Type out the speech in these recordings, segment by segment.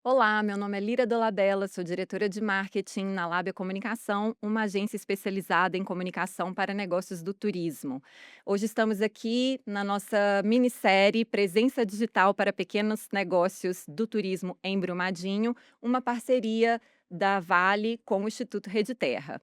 Olá, meu nome é Lira Dolabella, sou diretora de marketing na Lábia Comunicação, uma agência especializada em comunicação para negócios do turismo. Hoje estamos aqui na nossa minissérie Presença Digital para Pequenos Negócios do Turismo em Brumadinho, uma parceria da Vale com o Instituto Rede Terra.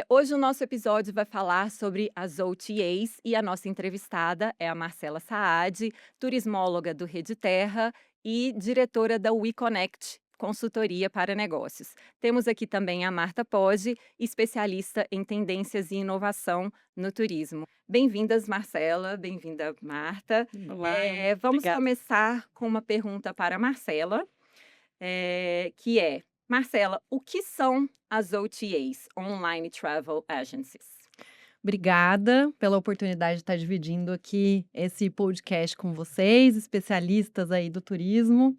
Hoje o nosso episódio vai falar sobre as OTAs e a nossa entrevistada é a Marcela Saad, turismóloga do Rede Terra e diretora da WeConnect, consultoria para negócios. Temos aqui também a Marta Poggi, especialista em tendências e inovação no turismo. Bem-vindas, Marcela, bem-vinda, Marta. Olá, Vamos obrigada. começar com uma pergunta para a Marcela, que é: Marcela, o que são as OTAs, Online Travel Agencies? Obrigada pela oportunidade de estar dividindo aqui esse podcast com vocês, especialistas aí do turismo.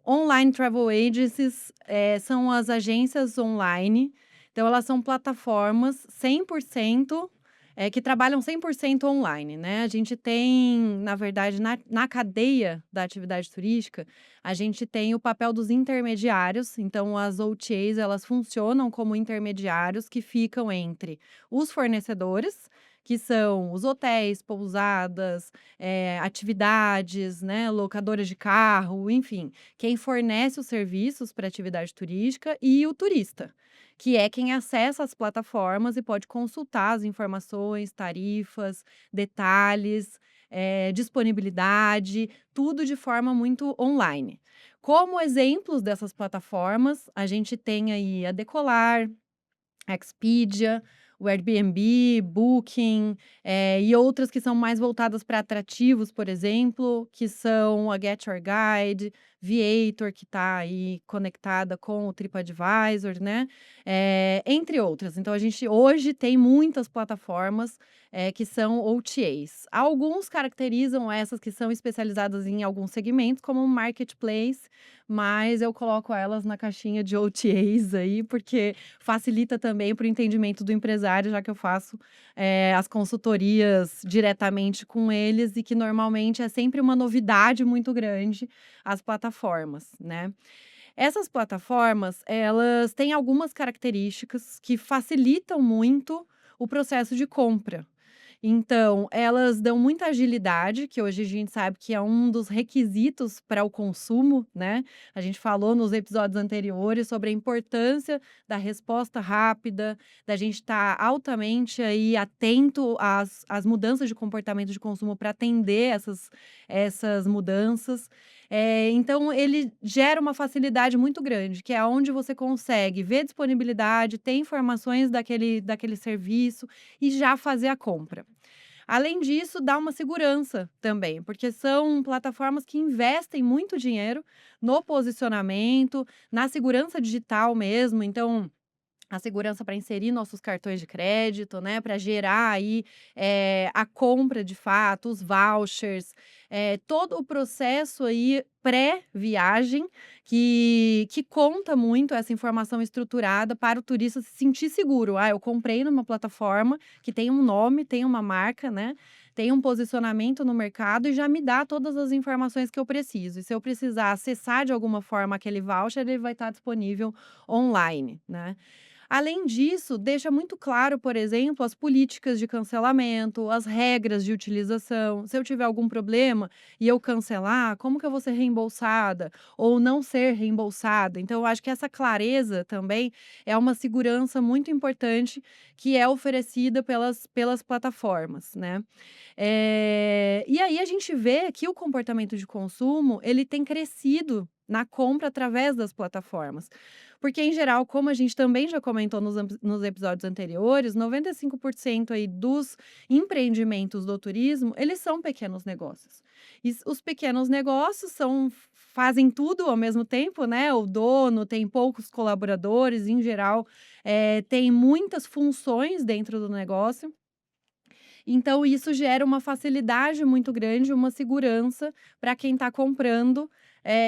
Online Travel Agencies, são as agências online, então elas são plataformas 100%, que trabalham 100% online, né. A gente tem, na verdade, na cadeia da atividade turística, a gente tem o papel dos intermediários, então as OTAs elas funcionam como intermediários que ficam entre os fornecedores, que são os hotéis, pousadas, atividades, né, locadoras de carro, enfim, quem fornece os serviços para atividade turística e o turista, que é quem acessa as plataformas e pode consultar as informações, tarifas, detalhes, disponibilidade, tudo de forma muito online. Como exemplos dessas plataformas, a gente tem aí a Decolar, Expedia, o Airbnb, Booking, e outras que são mais voltadas para atrativos, por exemplo, que são a Get Your Guide, Viator, que está aí conectada com o TripAdvisor, né, entre outras. Então a gente hoje tem muitas plataformas, que são OTAs. Alguns caracterizam essas que são especializadas em alguns segmentos como marketplace, mas eu coloco elas na caixinha de OTAs aí, porque facilita também para o entendimento do empresário, já que eu faço, as consultorias diretamente com eles e que normalmente é sempre uma novidade muito grande as plataformas, né. Essas plataformas, elas têm algumas características que facilitam muito o processo de compra. Então, elas dão muita agilidade, que hoje a gente sabe que é um dos requisitos para o consumo, né. A gente falou nos episódios anteriores sobre a importância da resposta rápida, da gente estar altamente aí atento às mudanças de comportamento de consumo para atender essas mudanças. Então ele gera uma facilidade muito grande, que é onde você consegue ver disponibilidade, ter informações daquele serviço e já fazer a compra. Além disso, dá uma segurança também, porque são plataformas que investem muito dinheiro no posicionamento, na segurança digital mesmo, então a segurança para inserir nossos cartões de crédito, né, para gerar aí, a compra de fato, os vouchers, todo o processo aí pré-viagem que conta muito essa informação estruturada para o turista se sentir seguro. "Ah, eu comprei numa plataforma que tem um nome, tem uma marca, né, tem um posicionamento no mercado e já me dá todas as informações que eu preciso. E se eu precisar acessar de alguma forma aquele voucher, ele vai estar disponível online", né. Além disso, deixa muito claro, por exemplo, as políticas de cancelamento, as regras de utilização. Se eu tiver algum problema e eu cancelar, como que eu vou ser reembolsada ou não ser reembolsada? Então, eu acho que essa clareza também é uma segurança muito importante que é oferecida pelas plataformas, né? E aí a gente vê que o comportamento de consumo ele tem crescido na compra através das plataformas. Porque, em geral, como a gente também já comentou nos episódios anteriores, 95% aí dos empreendimentos do turismo, eles são pequenos negócios. E os pequenos negócios fazem tudo ao mesmo tempo, né, o dono tem poucos colaboradores, em geral, tem muitas funções dentro do negócio, então isso gera uma facilidade muito grande, uma segurança para quem está comprando,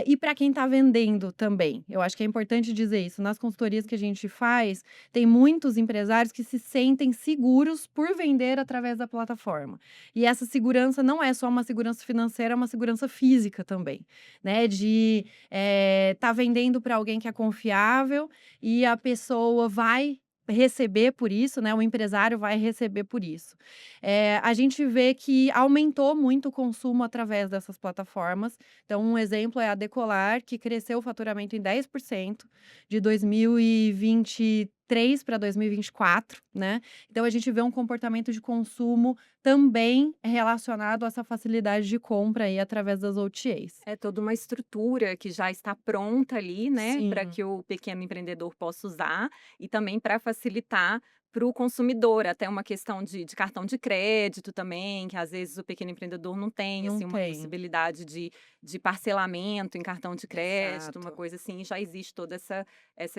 e para quem está vendendo também. Eu acho que é importante dizer isso. Nas consultorias que a gente faz, tem muitos empresários que se sentem seguros por vender através da plataforma. E essa segurança não é só uma segurança financeira, é uma segurança física também, né? De tá vendendo para alguém que é confiável e a pessoa vai receber por isso, né? O empresário vai receber por isso. A gente vê que aumentou muito o consumo através dessas plataformas. Então, um exemplo é a Decolar, que cresceu o faturamento em 10% de 2023 para 2024, né? Então, a gente vê um comportamento de consumo também relacionado a essa facilidade de compra aí através das OTAs. É toda uma estrutura que já está pronta ali, né, para Sim, que o pequeno empreendedor possa usar e também para facilitar para o consumidor, até uma questão de cartão de crédito também, que às vezes o pequeno empreendedor não tem, não assim, uma tem. possibilidade de parcelamento em cartão de crédito, uma Exato. coisa assim, já existe toda essa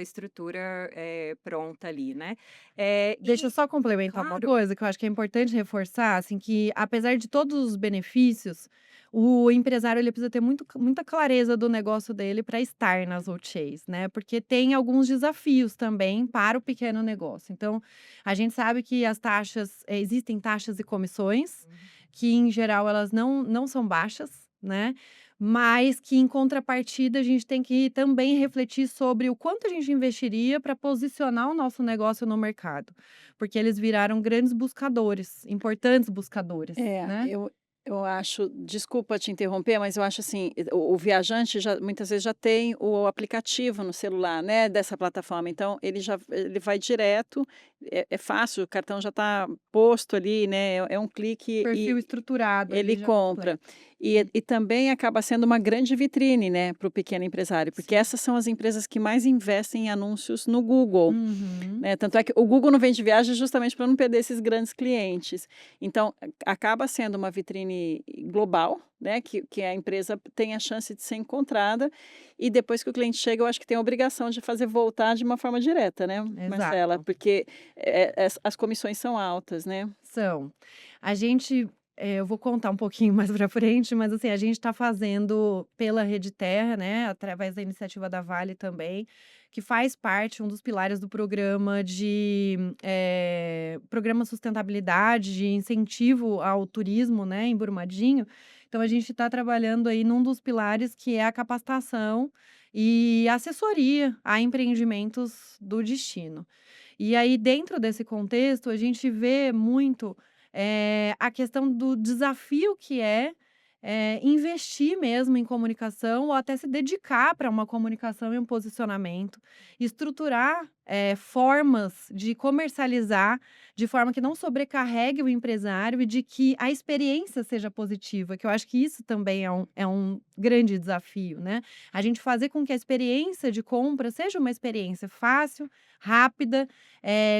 estrutura, pronta ali, né. Deixa eu E só complementar uma claro. coisa que eu acho que é importante reforçar, assim, que apesar de todos os benefícios, o empresário ele precisa ter muita clareza do negócio dele para estar nas OTAs, né? Porque tem alguns desafios também para o pequeno negócio. Então, a gente sabe que as taxas, existem taxas e comissões, que em geral elas não são baixas, né? Mas que em contrapartida a gente tem que também refletir sobre o quanto a gente investiria para posicionar o nosso negócio no mercado, porque eles viraram grandes buscadores, importantes buscadores, É, né. eu acho, desculpa te interromper, mas eu acho assim, o viajante já muitas vezes já tem o aplicativo no celular, né, dessa plataforma, então ele vai direto, é fácil, o cartão já está posto ali, né, é um clique Perfil e estruturado ele ali já compra. completo. E também acaba sendo uma grande vitrine, né, para o pequeno empresário, porque Sim. essas são as empresas que mais investem em anúncios no Google. Uhum. Né, tanto é que o Google não vende viagem justamente para não perder esses grandes clientes. Então, acaba sendo uma vitrine global, né, que a empresa tem a chance de ser encontrada, e depois que o cliente chega, eu acho que tem a obrigação de fazer voltar de uma forma direta, né, Marcela? Exato. Porque, as comissões são altas, né. São. A gente, eu vou contar um pouquinho mais pra frente, mas, assim, a gente está fazendo pela Rede Terra, né, através da iniciativa da Vale também, que faz parte, um dos pilares do programa programa sustentabilidade, de incentivo ao turismo, né, em Brumadinho. Então a gente está trabalhando aí num dos pilares que é a capacitação e assessoria a empreendimentos do destino. E aí, dentro desse contexto, a gente vê muito, a questão do desafio que investir mesmo em comunicação ou até se dedicar para uma comunicação e um posicionamento, estruturar, formas de comercializar de forma que não sobrecarregue o empresário e de que a experiência seja positiva, que eu acho que isso também é um grande desafio, né. A gente fazer com que a experiência de compra seja uma experiência fácil, rápida,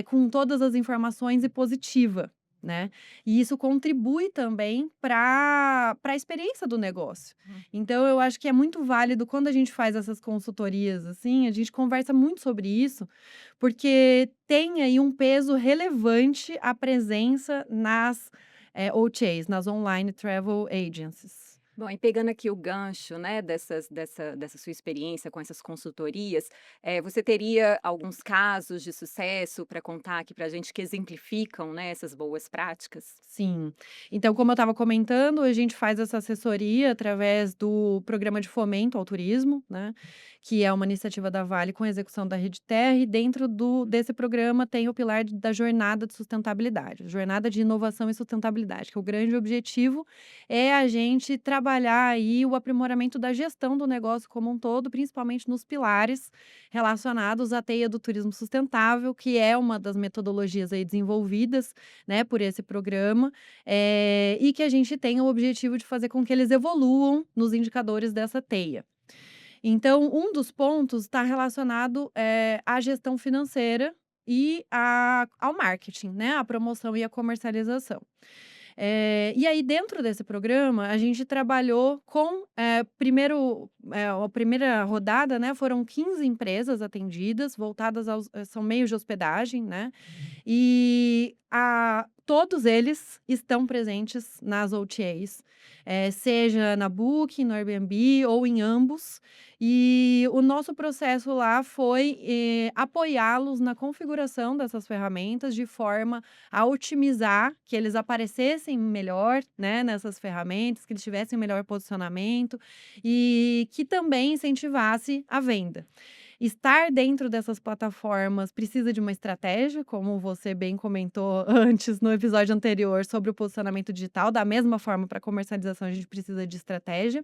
com todas as informações e positiva, né. E isso contribui também para a experiência do negócio. Então eu acho que é muito válido quando a gente faz essas consultorias, assim, a gente conversa muito sobre isso, porque tem aí um peso relevante a presença nas, OTAs, nas Online Travel Agencies. Bom, e pegando aqui o gancho, né, dessa sua experiência com essas consultorias, você teria alguns casos de sucesso para contar aqui para a gente que exemplificam, né, essas boas práticas? Sim. Então, como eu estava comentando, a gente faz essa assessoria através do Programa de Fomento ao Turismo, né, que é uma iniciativa da Vale com execução da Rede Terra, e dentro desse programa tem o pilar da jornada de sustentabilidade, jornada de inovação e sustentabilidade, que o grande objetivo é a gente trabalhar aí o aprimoramento da gestão do negócio como um todo, principalmente nos pilares relacionados à teia do turismo sustentável, que é uma das metodologias aí desenvolvidas, né, por esse programa, e que a gente tem o objetivo de fazer com que eles evoluam nos indicadores dessa teia. Então, um dos pontos está relacionado, à gestão financeira e ao marketing, né, à promoção e à comercialização. E aí dentro desse programa, a gente trabalhou com, a primeira rodada, né, foram 15 empresas atendidas, voltadas são meios de hospedagem, né, e todos eles estão presentes nas OTAs. seja na Booking, no Airbnb ou em ambos. E o nosso processo lá foi apoiá-los na configuração dessas ferramentas de forma a otimizar, que eles aparecessem melhor, né, nessas ferramentas, que eles tivessem melhor posicionamento e que também incentivasse a venda. Estar dentro dessas plataformas precisa de uma estratégia, como você bem comentou antes no episódio anterior sobre o posicionamento digital. Da mesma forma, para comercialização, a gente precisa de estratégia.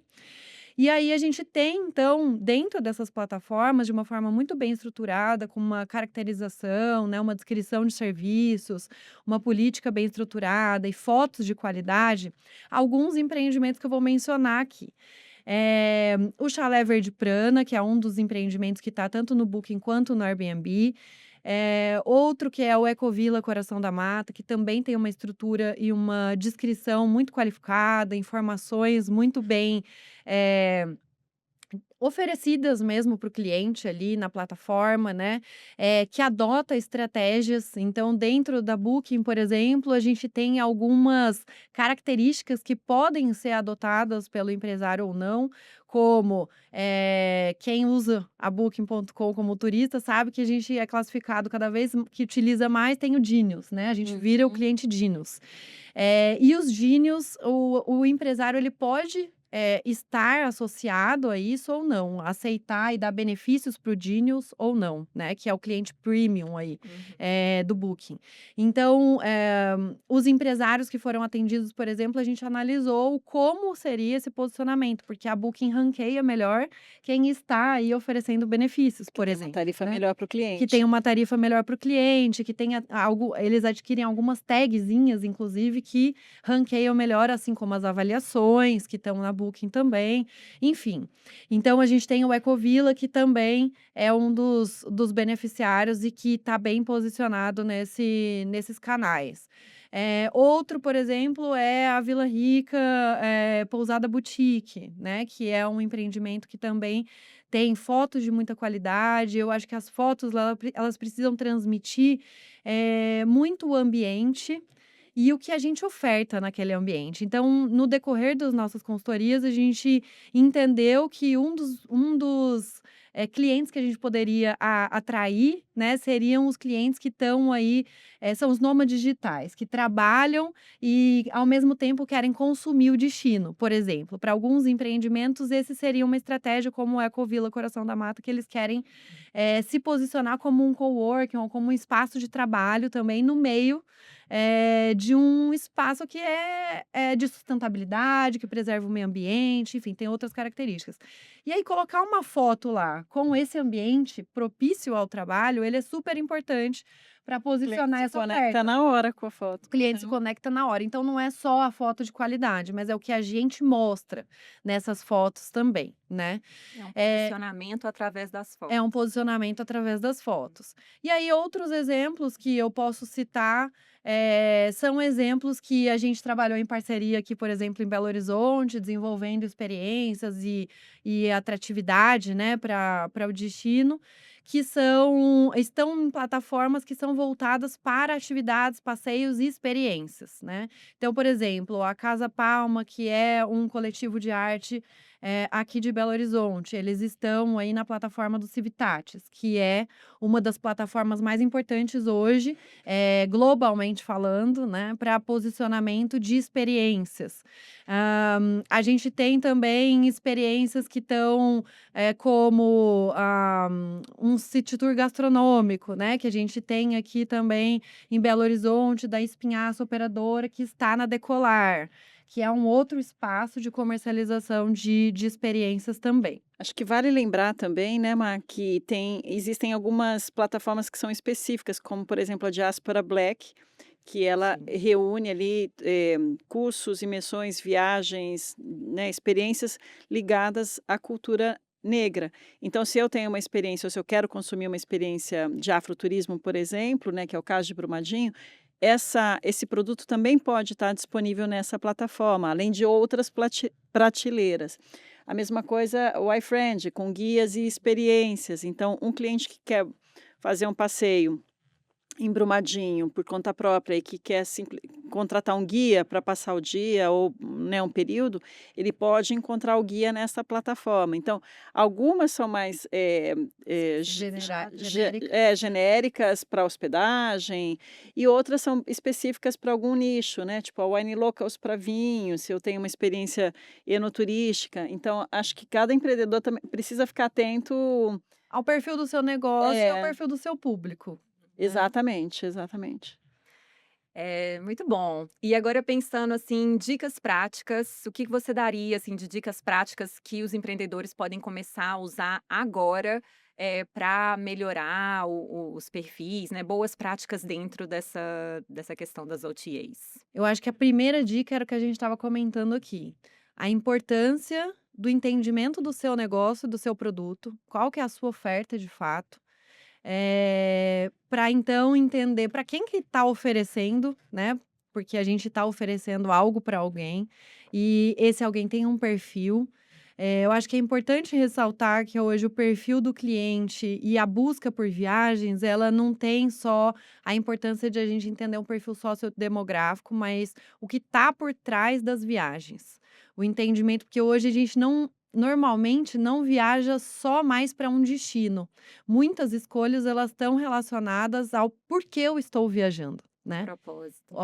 E aí a gente tem, então, dentro dessas plataformas, de uma forma muito bem estruturada, com uma caracterização, né, uma descrição de serviços, uma política bem estruturada e fotos de qualidade, alguns empreendimentos que eu vou mencionar aqui. O Chalé Verde Prana, que é um dos empreendimentos que está tanto no Booking quanto no Airbnb. Outro que é o Ecovila Coração da Mata, que também tem uma estrutura e uma descrição muito qualificada, informações muito bem oferecidas mesmo para o cliente ali na plataforma, né, que adota estratégias. Então, dentro da Booking, por exemplo, a gente tem algumas características que podem ser adotadas pelo empresário ou não, como quem usa a Booking.com como turista sabe que a gente é classificado cada vez que utiliza mais, tem o Genius, né? A gente vira o cliente Genius. E os Genius, o empresário ele pode estar associado a isso ou não, aceitar e dar benefícios para o Genius ou não, né? Que é o cliente premium aí do Booking. Então, os empresários que foram atendidos, por exemplo, a gente analisou como seria esse posicionamento, porque a Booking ranqueia melhor quem está aí oferecendo benefícios, por Tem uma exemplo, tarifa né? melhor para o Que tem cliente. uma tarifa melhor para o cliente, que tem eles adquirem algumas tagzinhas, inclusive, que ranqueiam melhor, assim como as avaliações que estão na Booking também, enfim. Então, a gente tem o Ecovila, que também é um dos beneficiários e que está bem posicionado nesses canais. Outro, por exemplo, é a Vila Rica Pousada Boutique, né? Que é um empreendimento que também tem fotos de muita qualidade. Eu acho que as fotos elas precisam transmitir muito o ambiente e o que a gente oferta naquele ambiente. Então, no decorrer das nossas consultorias, a gente entendeu que um dos clientes que a gente poderia atrair, né, seriam os clientes que estão aí, são os nômades digitais, que trabalham e, ao mesmo tempo, querem consumir o destino. Por exemplo, para alguns empreendimentos, esse seria uma estratégia como o Ecovila Coração da Mata, que eles querem se posicionar como um coworking ou como um espaço de trabalho também no meio de um espaço que é de sustentabilidade, que preserva o meio ambiente, enfim, tem outras características. E aí, colocar uma foto lá com esse ambiente propício ao trabalho, ele é super importante para O cliente posicionar se essa conecta oferta. na hora com a foto. O cliente se conecta na hora. Então, não é só a foto de qualidade, mas é o que a gente mostra nessas fotos também, né? É um É, posicionamento através das fotos. é um posicionamento através das fotos. E aí, outros exemplos que eu posso citar são exemplos que a gente trabalhou em parceria aqui, por exemplo, em Belo Horizonte, desenvolvendo experiências e atratividade, né, para o destino, que estão em plataformas que são voltadas para atividades, passeios e experiências, né? Então, por exemplo, a Casa Palma, que é um coletivo de arte aqui de Belo Horizonte, eles estão aí na plataforma do Civitatis, que é uma das plataformas mais importantes hoje, globalmente falando, né, para posicionamento de experiências. A gente tem também experiências que estão como um city tour gastronômico, né, que a gente tem aqui também em Belo Horizonte, da Espinhaço Operadora, que está na Decolar, que é um outro espaço de comercialização de experiências também. Acho que vale lembrar também, né, Má, que existem algumas plataformas que são específicas, como, por exemplo, a Diaspora Black, que ela Sim. reúne ali cursos, imersões, viagens, né, experiências ligadas à cultura negra. Então, se eu tenho uma experiência, ou se eu quero consumir uma experiência de afroturismo, por exemplo, né, que é o caso de Brumadinho, esse produto também pode estar disponível nessa plataforma, além de outras prateleiras. A mesma coisa o iFriend, com guias e experiências. Então, um cliente que quer fazer um passeio em Brumadinho por conta própria e que quer contratar um guia para passar o dia ou, né, um período, ele pode encontrar o guia nessa plataforma. Então, algumas são mais Genéricas. genéricas para hospedagem e outras são específicas para algum nicho, né? Tipo a Wine Locals para vinho, se eu tenho uma experiência enoturística. Então, acho que cada empreendedor também precisa ficar atento. Ao perfil do seu negócio e ao É, perfil do seu público, né. exatamente, exatamente. É, muito bom. E agora pensando, assim, em dicas práticas, o que que você daria, assim, de dicas práticas que os empreendedores podem começar a usar agora, para melhorar os perfis, né, boas práticas dentro dessa questão das OTAs? Eu acho que a primeira dica era o que a gente estava comentando aqui, a importância do entendimento do seu negócio, do seu produto, qual que é a sua oferta de fato, para então entender para quem que está oferecendo, né, porque a gente está oferecendo algo para alguém, e esse alguém tem um perfil. Eu acho que é importante ressaltar que hoje o perfil do cliente e a busca por viagens, ela não tem só a importância de a gente entender um perfil sociodemográfico, mas o que está por trás das viagens. O entendimento, porque hoje a gente não normalmente não viaja só mais para um destino. Muitas escolhas elas estão relacionadas ao porquê eu estou viajando, né. Propósito.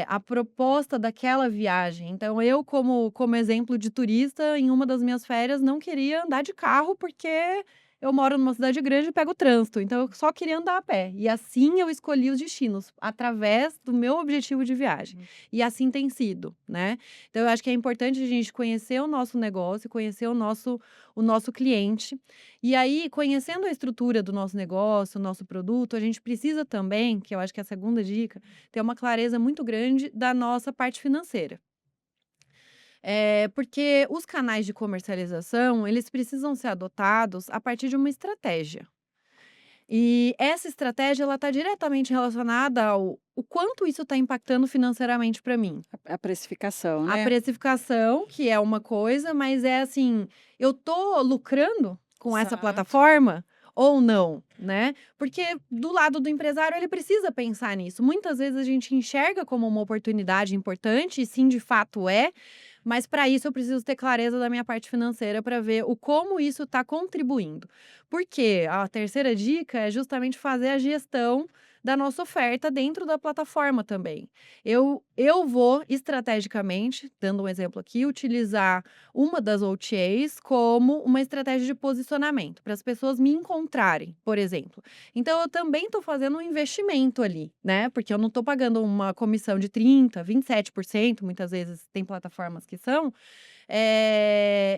A proposta daquela viagem. Então eu como exemplo de turista, em uma das minhas férias, não queria andar de carro, porque eu moro numa cidade grande e pego trânsito, então eu só queria andar a pé. E assim eu escolhi os destinos, através do meu objetivo de viagem. Uhum. E assim tem sido, né. Então eu acho que é importante a gente conhecer o nosso negócio, conhecer o nosso cliente. E aí, conhecendo a estrutura do nosso negócio, o nosso produto, a gente precisa também, que eu acho que é a segunda dica, ter uma clareza muito grande da nossa parte financeira. Porque os canais de comercialização, eles precisam ser adotados a partir de uma estratégia. E essa estratégia, ela está diretamente relacionada ao o quanto isso está impactando financeiramente para mim. A precificação, A né? precificação, que é uma coisa, mas é assim, eu tô lucrando com essa Exato. plataforma ou não, né? Porque do lado do empresário, ele precisa pensar nisso. Muitas vezes a gente enxerga como uma oportunidade importante, e sim, de fato é, mas para isso eu preciso ter clareza da minha parte financeira para ver o como isso está contribuindo. Porque a terceira dica é justamente fazer a gestão da nossa oferta dentro da plataforma também. Eu vou estrategicamente, dando um exemplo aqui, utilizar uma das OTAs como uma estratégia de posicionamento, para as pessoas me encontrarem, por exemplo. Então eu também estou fazendo um investimento ali, né, porque eu não estou pagando uma comissão de 30, 27%, muitas vezes tem plataformas que são,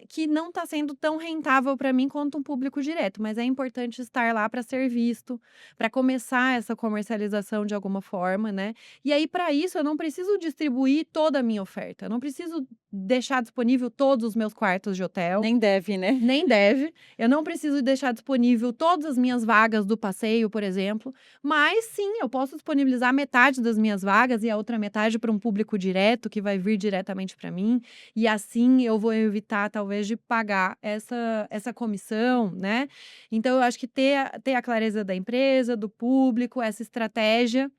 que não está sendo tão rentável para mim quanto um público direto, mas é importante estar lá para ser visto, para começar essa comercialização de alguma forma, né. E aí, para isso, eu não preciso distribuir toda a minha oferta, eu não preciso deixar disponível todos os meus quartos de hotel. Nem deve, né? Nem deve. Eu não preciso deixar disponível todas as minhas vagas do passeio, por exemplo, mas sim, eu posso disponibilizar metade das minhas vagas e a outra metade para um público direto que vai vir diretamente para mim, e assim eu vou evitar talvez de pagar essa comissão, né. Então eu acho que ter a clareza da empresa, do público, essa estratégia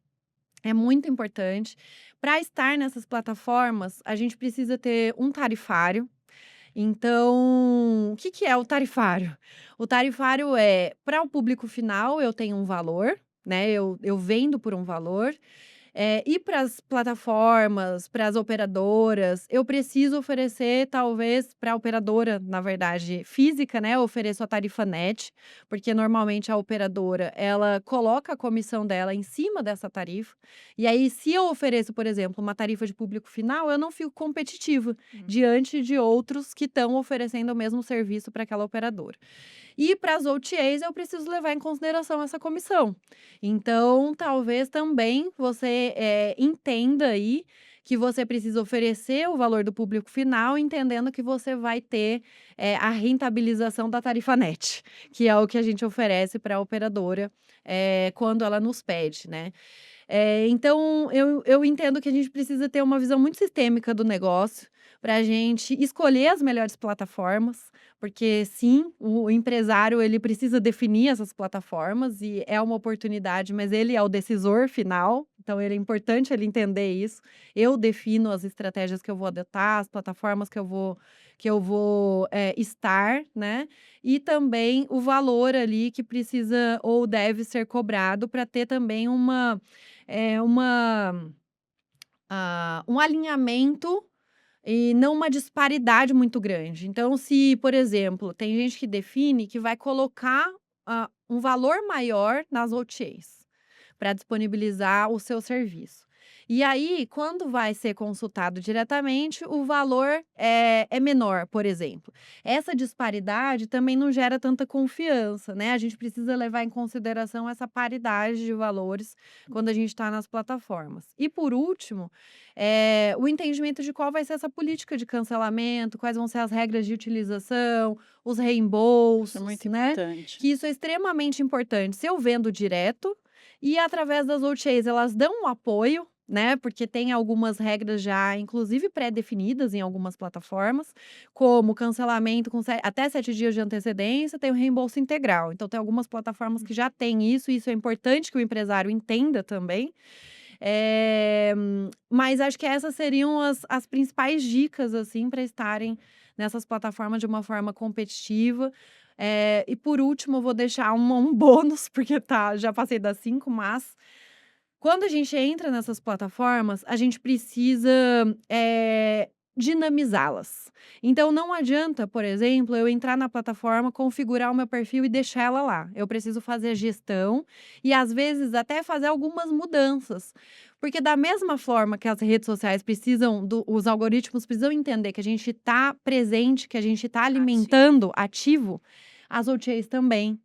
é muito importante. Para estar nessas plataformas, a gente precisa ter um tarifário. Então, o que que é o tarifário? O tarifário é, para o público final, eu tenho um valor, né, eu vendo por um valor, e para as plataformas, para as operadoras, eu preciso oferecer talvez para a operadora, na verdade, física, né, eu ofereço a tarifa net, porque normalmente a operadora, ela coloca a comissão dela em cima dessa tarifa, e aí se eu ofereço, por exemplo, uma tarifa de público final, eu não fico competitiva Uhum. diante de outros que estão oferecendo o mesmo serviço para aquela operadora. E para as OTAs eu preciso levar em consideração essa comissão. Então, talvez também você, entenda aí que você precisa oferecer o valor do público final, entendendo que você vai ter, a rentabilização da tarifa net, que é o que a gente oferece para a operadora, quando ela nos pede, né. Então eu entendo que a gente precisa ter uma visão muito sistêmica do negócio, para a gente escolher as melhores plataformas, porque sim, o empresário ele precisa definir essas plataformas e é uma oportunidade, mas ele é o decisor final, então ele é importante ele entender isso. Eu defino as estratégias que eu vou adotar, as plataformas que eu vou estar, né? E também o valor ali que precisa ou deve ser cobrado para ter também um alinhamento e não uma disparidade muito grande. Então, se, por exemplo, tem gente que define que vai colocar um valor maior nas OTAs para disponibilizar o seu serviço. E aí, quando vai ser consultado diretamente, o valor é menor, por exemplo. Essa disparidade também não gera tanta confiança, né? A gente precisa levar em consideração essa paridade de valores quando a gente está nas plataformas. E por último, o entendimento de qual vai ser essa política de cancelamento, quais vão ser as regras de utilização, os Isso é reembolsos, muito né? importante. Que isso é extremamente importante. Se eu vendo direto e através das OTAs elas dão um apoio, né? Porque tem algumas regras já, inclusive pré-definidas em algumas plataformas, como cancelamento com até 7 dias de antecedência, tem o reembolso integral. Então, tem algumas plataformas que já têm isso, e isso é importante que o empresário entenda também. Mas acho que essas seriam as principais dicas, assim, para estarem nessas plataformas de uma forma competitiva. E por último, eu vou deixar um bônus, porque já passei das 5, mas quando a gente entra nessas plataformas, a gente precisa dinamizá-las. Então, não adianta, por exemplo, eu entrar na plataforma, configurar o meu perfil e deixar ela lá. Eu preciso fazer a gestão e, às vezes, até fazer algumas mudanças. Porque, da mesma forma que as redes sociais precisam, os algoritmos precisam entender que a gente está presente, que a gente está alimentando ativo, as OTAs também.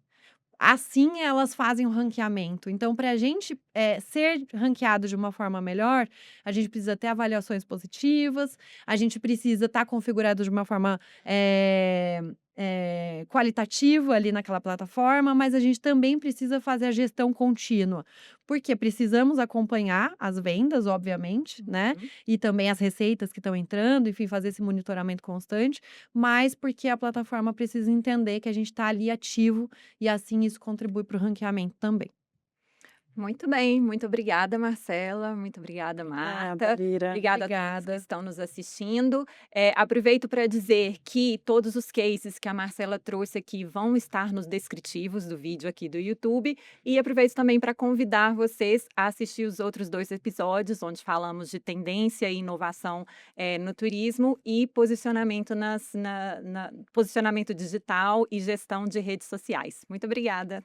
Assim elas fazem o ranqueamento. Então, para a gente ser ranqueado de uma forma melhor, a gente precisa ter avaliações positivas, a gente precisa estar configurado de uma forma qualitativa ali naquela plataforma, mas a gente também precisa fazer a gestão contínua, porque precisamos acompanhar as vendas, obviamente, né? Uhum. E também as receitas que estão entrando, enfim, fazer esse monitoramento constante, mas porque a plataforma precisa entender que a gente está ali ativo e assim isso contribui para o ranqueamento também. Muito bem, muito obrigada, Marcela, muito obrigada, Obrigada, Marta. Lira. Obrigada a todos que Obrigada. estão nos assistindo. Aproveito para dizer que todos os cases que a Marcela trouxe aqui vão estar nos descritivos do vídeo aqui do YouTube. E aproveito também para convidar vocês a assistir os outros 2 episódios, onde falamos de tendência e inovação no turismo e posicionamento posicionamento digital e gestão de redes sociais. Muito obrigada.